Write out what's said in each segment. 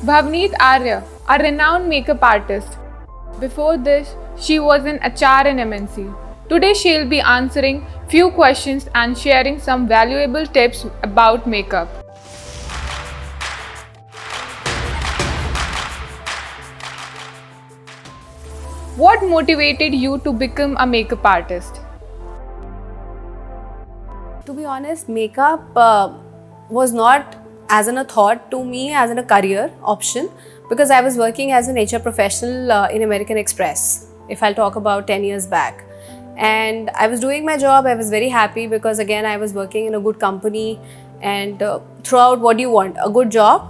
Bhavneet Arya, a renowned makeup artist. Before this, she was an HR in MNC. Today she'll be answering few questions and sharing some valuable tips about makeup. What motivated you to become a makeup artist? To be honest, makeup was not as a thought to me as in a career option, because I was working as an HR professional in American Express, if I'll talk about 10 years back. And I was doing my job, I was very happy because again I was working in a good company, and throughout, what do you want? A good job.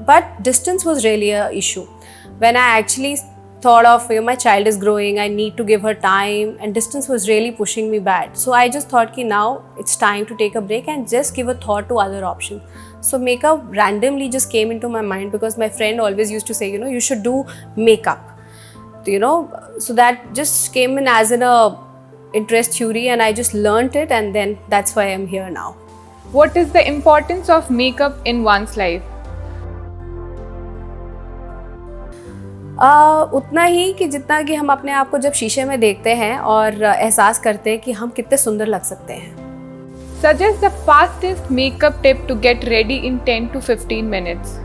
But distance was really an issue. When I actually thought of, my child is growing, I need to give her time, and distance was really pushing me bad. So I just thought ki now it's time to take a break and just give a thought to other options. So makeup randomly just came into my mind because my friend always used to say, you should do makeup. So that just came in as a interest theory, and I just learnt it, and then that's why I'm here now. What is the importance of makeup in one's life? उतना ही कि जितना कि हम अपने आप को जब शीशे में देखते हैं और एहसास करते हैं कि हम कितने सुंदर लग सकते हैं. Suggest the fastest makeup tip to get ready in 10 to 15 minutes.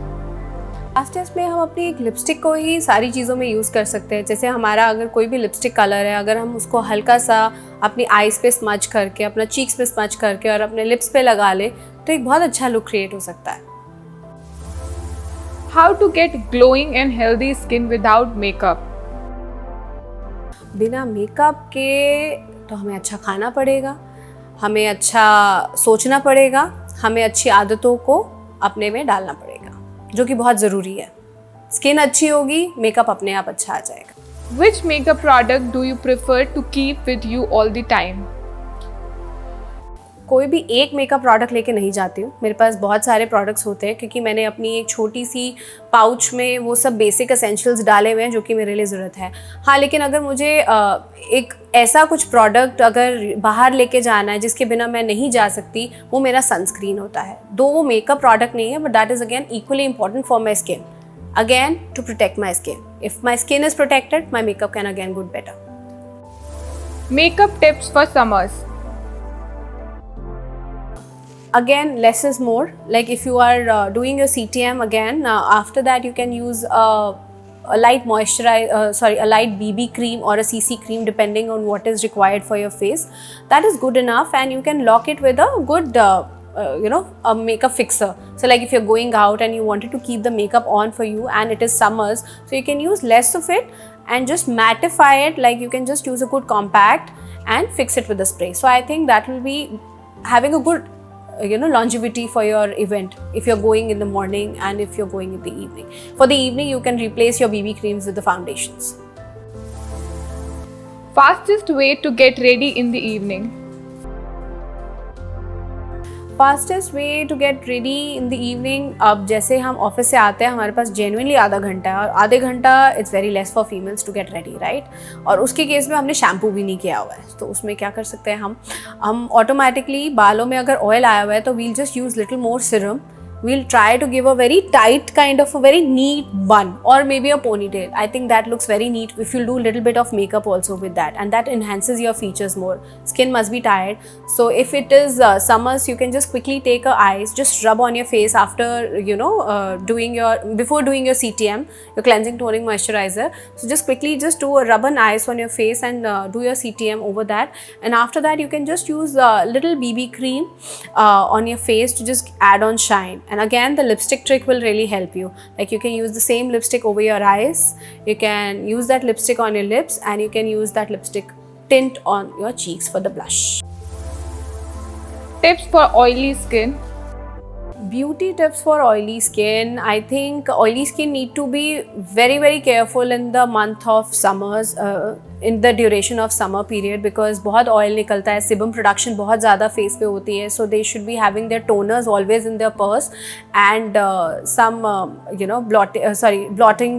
Fastest में हम अपनी एक लिपस्टिक को ही सारी चीज़ों में यूज़ कर सकते हैं. जैसे हमारा अगर कोई भी लिपस्टिक कलर है, अगर हम उसको हल्का सा अपनी आईज पे स्मच करके, अपना चीक्स पे स्मच करके और अपने लिप्स पे लगा ले, तो एक बहुत अच्छा लुक क्रिएट हो सकता है. How to get glowing and healthy skin without makeup? बिना मेकअप के तो हमें अच्छा खाना पड़ेगा, हमें अच्छा सोचना पड़ेगा, हमें अच्छी आदतों को अपने में डालना पड़ेगा, जो कि बहुत ज़रूरी है. स्किन अच्छी होगी, मेकअप अपने आप अच्छा आ जाएगा. Which makeup product do you prefer to keep with you all the time? कोई भी एक मेकअप प्रोडक्ट लेके नहीं जाती हूँ. मेरे पास बहुत सारे प्रोडक्ट्स होते हैं क्योंकि मैंने अपनी एक छोटी सी पाउच में वो सब बेसिक एसेंशियल्स डाले हुए हैं जो कि मेरे लिए ज़रूरत है. हाँ, लेकिन अगर मुझे एक ऐसा कुछ प्रोडक्ट अगर बाहर लेके जाना है जिसके बिना मैं नहीं जा सकती, वो मेरा सनस्क्रीन होता है. दो वो मेकअप प्रोडक्ट नहीं है, but that is again equally important for my skin. Again to protect my skin. If my skin is protected, my makeup can again good better. Makeup tips for summers. Again, less is more. Like if you are doing your CTM again, after that you can use a light a light BB cream or a CC cream depending on what is required for your face. That is good enough, and you can lock it with a good a makeup fixer. So like if you're going out and you wanted to keep the makeup on for you and it is summers, so you can use less of it and just mattify it. Like you can just use a good compact and fix it with a spray. So I think that will be having a good longevity for your event if you're going in the morning and if you're going in the evening. For the evening, you can replace your BB creams with the foundations. Fastest way to get ready in the evening. Fastest way to get ready in the evening. अब जैसे हम office से आते हैं, हमारे पास genuinely आधा घंटा है, और आधे घंटा it's very less for females to get ready, right. और उसके केस में हमने शैम्पू भी नहीं किया हुआ है, तो उसमें क्या कर सकते हैं हम ऑटोमेटिकली बालों में अगर ऑयल आया हुआ है तो we'll just use little more serum. We'll try to give a very tight kind of a very neat bun or maybe a ponytail. I think that looks very neat if you'll do a little bit of makeup also with that, and that enhances your features more. Skin must be tired, so if it is summers, you can just quickly take a ice, just rub on your face after before doing your CTM, your cleansing toning moisturizer. So just quickly just do a rub an ice on your face and do your CTM over that, and after that you can just use a little BB cream on your face to just add on shine. And again, the lipstick trick will really help you. Like you can use the same lipstick over your eyes, you can use that lipstick on your lips, and you can use that lipstick tint on your cheeks for the blush. Tips for oily skin. Beauty tips for oily skin. I think oily skin need to be very very careful in the month of summers, in the duration of summer period, because बहुत oil निकलता है, sebum production बहुत ज़्यादा face पे होती है, so they should be having their toners always in their purse, and some blotting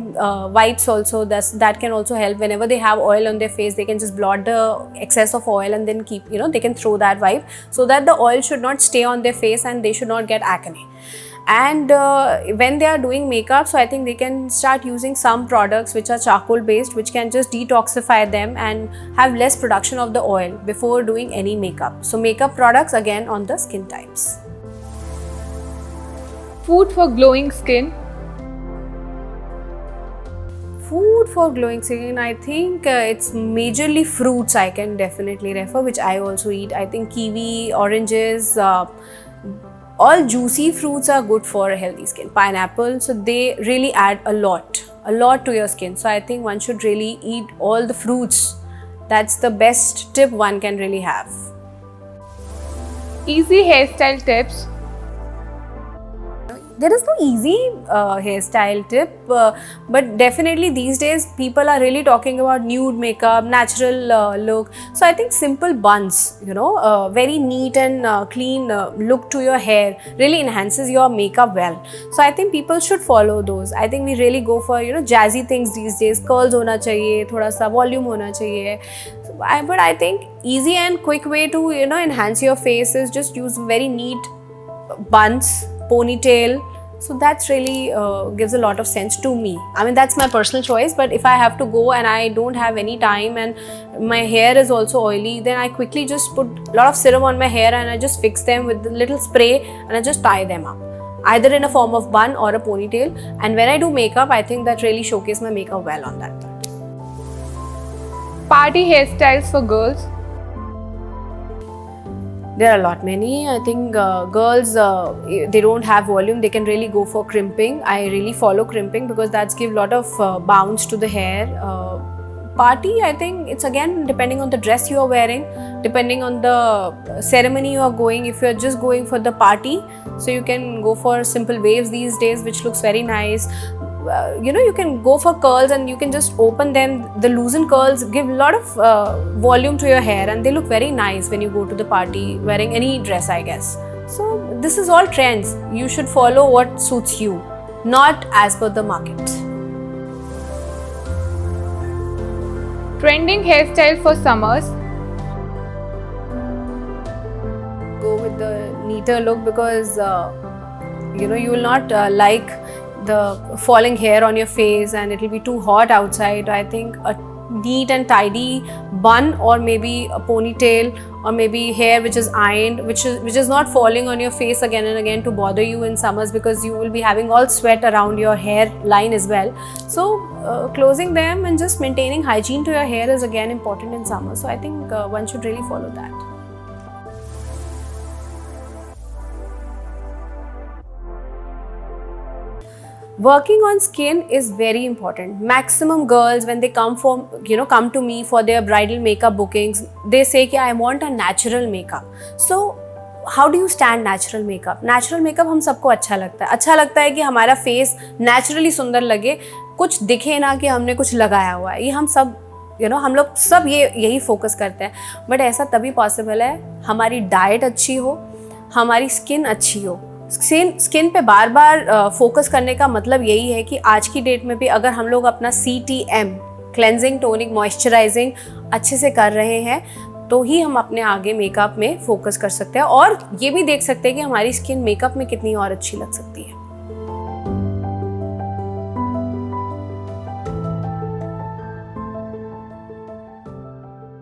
wipes also. That can also help. Whenever they have oil on their face, they can just blot the excess of oil and then they can throw that wipe so that the oil should not stay on their face and they should not get acne. And when they are doing makeup, so I think they can start using some products which are charcoal based, which can just detoxify them and have less production of the oil before doing any makeup. So makeup products again on the skin types. Food for glowing skin. Food for glowing skin, I think it's majorly fruits I can definitely refer, which I also eat. I think kiwi, oranges, all juicy fruits are good for a healthy skin. Pineapple, so they really add a lot to your skin. So I think one should really eat all the fruits. That's the best tip one can really have. Easy hairstyle tips. There is no easy hairstyle tip, but definitely these days people are really talking about nude makeup, natural look. So I think simple buns, very neat and clean look to your hair really enhances your makeup well. So I think people should follow those. I think we really go for jazzy things these days. Curls hona chahiye, thoda sa volume hona chahiye. But I think easy and quick way to enhance your face is just use very neat buns, ponytail. So that's really gives a lot of sense to me. I mean, that's my personal choice, but if I have to go and I don't have any time and my hair is also oily, then I quickly just put a lot of serum on my hair and I just fix them with a little spray and I just tie them up, either in a form of bun or a ponytail. And when I do makeup, I think that really showcases my makeup well on that. Party hairstyles for girls. There are a lot many. I think girls, they don't have volume, they can really go for crimping. I really follow crimping because that's give a lot of bounce to the hair. Party, I think it's again depending on the dress you are wearing, depending on the ceremony you are going. If you are just going for the party, so you can go for simple waves these days, which looks very nice. You can go for curls and you can just open them. The loosened curls give a lot of volume to your hair and they look very nice when you go to the party wearing any dress, I guess. So this is all trends. You should follow what suits you, not as per the market. Trending hairstyle for summers. Go with the neater look because you will not like the falling hair on your face and it will be too hot outside. I think a neat and tidy bun or maybe a ponytail or maybe hair which is ironed, which is not falling on your face again and again to bother you in summers, because you will be having all sweat around your hair line as well. So closing them and just maintaining hygiene to your hair is again important in summer. So I think one should really follow that. Working on skin is very important. Maximum girls, when they come to me for their bridal makeup bookings, they say कि I want a natural makeup. So how do you stand natural makeup? Natural makeup हम सबको अच्छा लगता है कि हमारा face naturally सुंदर लगे, कुछ दिखे ना कि हमने कुछ लगाया हुआ है. ये हम सब हम लोग सब यही फोकस करते हैं. बट ऐसा तभी पॉसिबल है हमारी डाइट अच्छी हो, हमारी स्किन अच्छी हो. स्किन पे बार बार फोकस करने का मतलब यही है कि आज की डेट में भी अगर हम लोग अपना CTM, क्लेंजिंग, टोनिंग, मॉइस्चराइजिंग अच्छे से कर रहे हैं तो ही हम अपने आगे मेकअप में फोकस कर सकते हैं और ये भी देख सकते हैं कि हमारी स्किन मेकअप में कितनी और अच्छी लग सकती है.